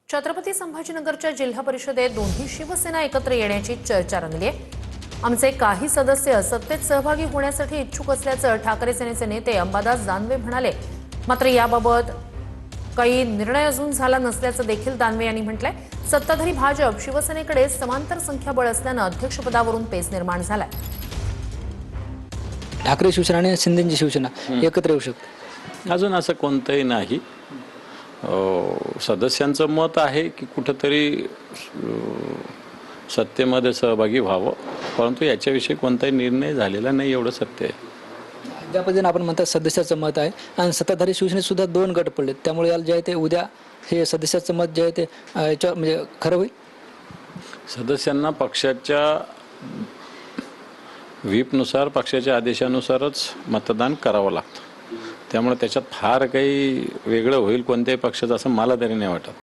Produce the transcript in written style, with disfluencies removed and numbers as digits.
छत्रपती संभाजीनगरच्या जिल्हा परिषदेत दोन्ही शिवसेना एकत्र येण्याची चर्चा रंगली आहे। आमचे काही सदस्य सत्तेत सहभागी होण्यासाठी इच्छुक असल्याचं ठाकरे सेनेचे नेते अंबादास दानवे म्हणाले। मात्र याबाबत काही निर्णय अजून झाला नसल्याचं देखील दानवे यांनी म्हटलंय। सत्ताधारी भाजप शिवसेनेकडे समांतर संख्याबळ असल्यानं अध्यक्षपदावरून पेच निर्माण झालाय। ठाकरे शिवसेना आणि शिंदेची शिवसेना एकत्र येऊ शकते अजून असं कोणतंही नाही। सदस्यांचं मत आहे की कुठेतरी सत्तेमध्ये सहभागी व्हावं, परंतु याच्याविषयी कोणताही निर्णय झालेला नाही एवढं सत्य आहे। ज्या पद्धतीने आपण म्हणतात सदस्याचं मत आहे आणि सत्ताधारी शिवसेनेत सुद्धा दोन गट पडले, त्यामुळे याला जे आहे ते उद्या हे सदस्याचं मत जे आहे ते याच्यावर म्हणजे खरं होईल। सदस्यांना पक्षाच्या व्हीपनुसार पक्षाच्या आदेशानुसारच मतदान करावं लागतं, त्यामुळे त्याच्यात फार काही वेगळं होईल कोणत्याही पक्षाचं असं मला तरी नाही वाटत।